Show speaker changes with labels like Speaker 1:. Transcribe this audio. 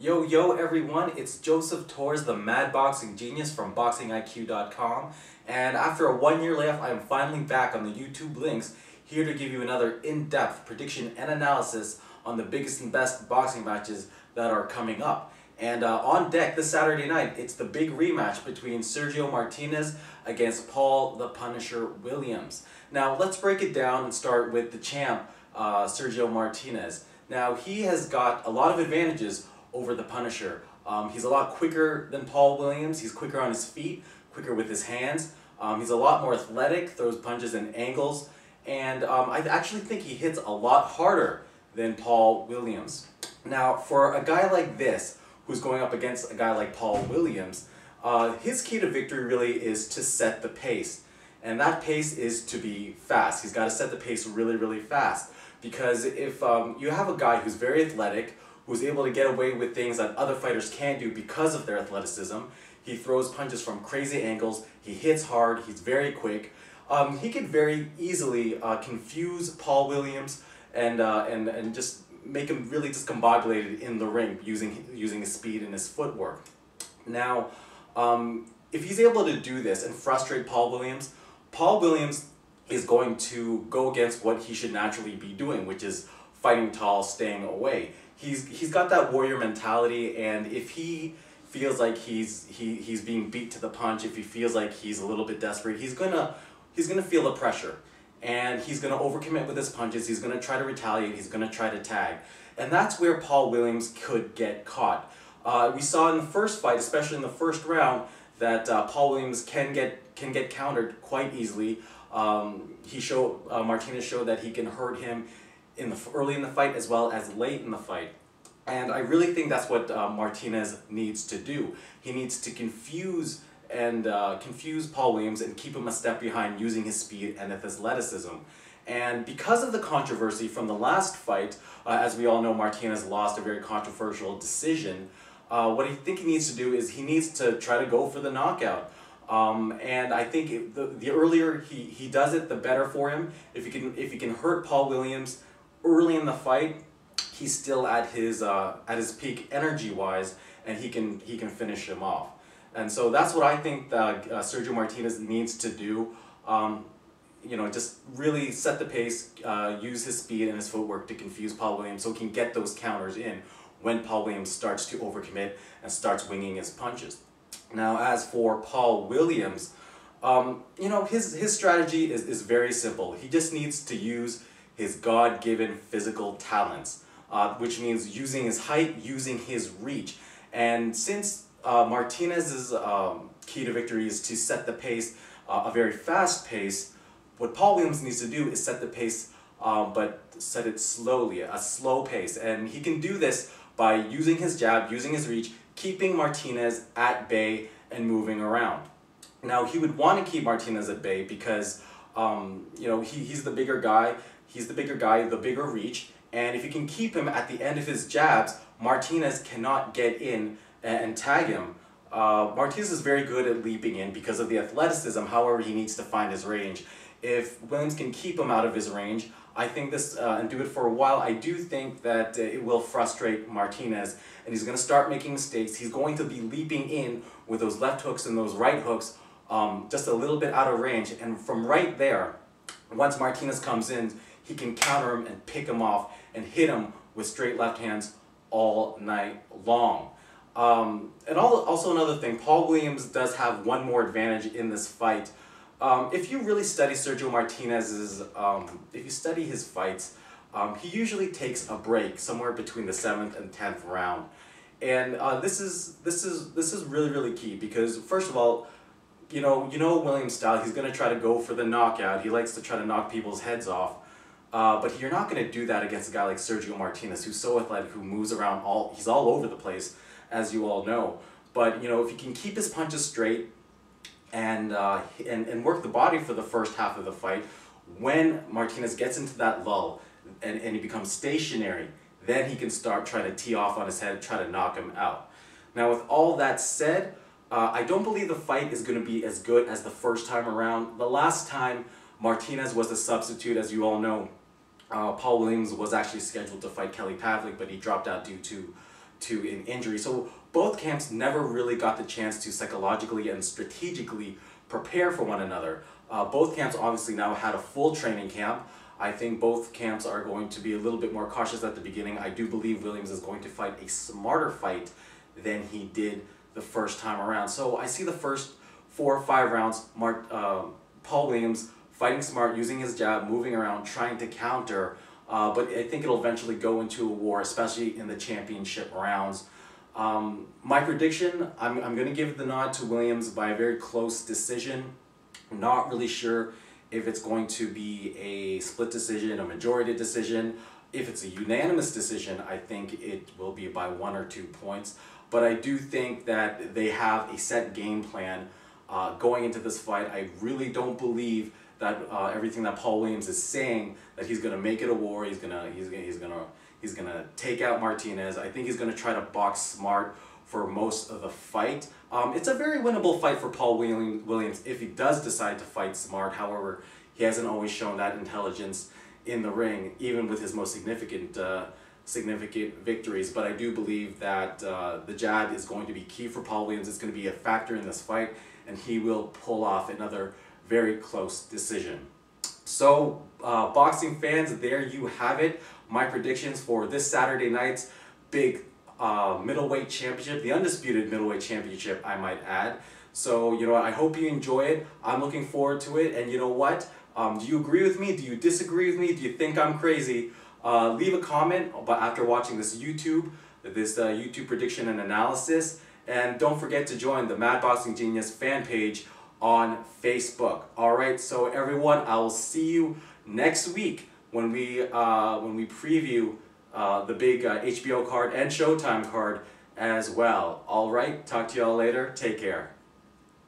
Speaker 1: Yo everyone, it's Joseph Torres, the mad boxing genius from BoxingIQ.com, and after a 1-year layoff I am finally back on the YouTube links, here to give you another in-depth prediction and analysis on the biggest and best boxing matches that are coming up. And on deck this Saturday night, it's the big rematch between Sergio Martinez against Paul the Punisher Williams. Now let's break it down and start with the champ, Sergio Martinez. Now he has got a lot of advantages over the Punisher. He's a lot quicker than Paul Williams. He's quicker on his feet, quicker with his hands. He's a lot more athletic, throws punches and angles, and I actually think he hits a lot harder than Paul Williams. Now, for a guy like this, who's going up against a guy like Paul Williams, his key to victory really is to set the pace. And that pace is to be fast. He's got to set the pace really, really fast. Because if you have a guy who's very athletic, who's able to get away with things that other fighters can't do because of their athleticism, he throws punches from crazy angles, he hits hard, he's very quick, he could very easily confuse Paul Williams and just make him really discombobulated in the ring using his speed and his footwork. Now, if he's able to do this and frustrate Paul Williams is going to go against what he should naturally be doing, which is fighting tall, staying away. He's got that warrior mentality, and if he feels like he's being beat to the punch, if he feels like he's a little bit desperate, he's gonna feel the pressure, and he's gonna overcommit with his punches. He's gonna try to retaliate. He's gonna try to tag, and that's where Paul Williams could get caught. We saw in the first fight, especially in the first round, that Paul Williams can get countered quite easily. Martinez showed that he can hurt him early in the fight as well as late in the fight. And I really think that's what Martinez needs to do. He needs to confuse Paul Williams and keep him a step behind using his speed and athleticism. And because of the controversy from the last fight, as we all know, Martinez lost a very controversial decision. What I think he needs to do is he needs to try to go for the knockout. And I think the earlier he does it, the better for him. If he can hurt Paul Williams early in the fight, he's still at his peak energy-wise, and he can finish him off. And so that's what I think that Sergio Martinez needs to do. You know, just really set the pace, use his speed and his footwork to confuse Paul Williams so he can get those counters in when Paul Williams starts to overcommit and starts winging his punches. Now, as for Paul Williams, you know, his strategy is very simple. He just needs to use his God-given physical talents, which means using his height, using his reach. And since Martinez's key to victory is to set the pace, a very fast pace, what Paul Williams needs to do is set the pace, but set it slowly, a slow pace. And he can do this by using his jab, using his reach, keeping Martinez at bay and moving around. Now, he would want to keep Martinez at bay because you know, he's the bigger guy, the bigger reach, and if you can keep him at the end of his jabs, Martinez cannot get in and tag him. Martinez is very good at leaping in because of the athleticism, however he needs to find his range. If Williams can keep him out of his range, I think this, and do it for a while, I do think that it will frustrate Martinez, and he's going to start making mistakes. He's going to be leaping in with those left hooks and those right hooks just a little bit out of range, and from right there, once Martinez comes in, he can counter him and pick him off and hit him with straight left hands all night long. And also another thing, Paul Williams does have one more advantage in this fight. If you really study Sergio Martinez's, if you study his fights, he usually takes a break somewhere between the 7th and 10th round, and this is really, really key because first of all, you know Williams' style. He's going to try to go for the knockout. He likes to try to knock people's heads off, but you're not going to do that against a guy like Sergio Martinez, who's so athletic, who moves around he's all over the place, as you all know. But you know, if he can keep his punches straight and work the body for the first half of the fight, when Martinez gets into that lull and he becomes stationary, then he can start trying to tee off on his head, try to knock him out. Now, with all that said, I don't believe the fight is going to be as good as the first time around. The last time Martinez was a substitute, as you all know, Paul Williams was actually scheduled to fight Kelly Pavlik, but he dropped out due to an injury. So both camps never really got the chance to psychologically and strategically prepare for one another. Both camps obviously now had a full training camp. I think both camps are going to be a little bit more cautious at the beginning. I do believe Williams is going to fight a smarter fight than he did the first time around. So I see the first 4 or 5 rounds, Paul Williams fighting smart, using his jab, moving around, trying to counter. But I think it'll eventually go into a war, especially in the championship rounds. My prediction, I'm going to give the nod to Williams by a very close decision. I'm not really sure if it's going to be a split decision, a majority decision. If it's a unanimous decision, I think it will be by 1 or 2 points. But I do think that they have a set game plan going into this fight. I really don't believe that everything that Paul Williams is saying, that he's going to make it a war, he's gonna take out Martinez. I think he's going to try to box smart for most of the fight. It's a very winnable fight for Paul Williams if he does decide to fight smart. However, he hasn't always shown that intelligence in the ring, even with his most significant victories. But I do believe that the jab is going to be key for Paul Williams. It's going to be a factor in this fight, and he will pull off another very close decision. So, boxing fans, there you have it. My predictions for this Saturday night's big middleweight championship, the undisputed middleweight championship, I might add. So, you know what, I hope you enjoy it. I'm looking forward to it. And you know what? Do you agree with me? Do you disagree with me? Do you think I'm crazy? Leave a comment after watching this YouTube prediction and analysis. And don't forget to join the Mad Boxing Genius fan page on Facebook. Alright, so everyone, I will see you next week when we preview the big HBO card and Showtime card as well. Alright, talk to y'all later. Take care.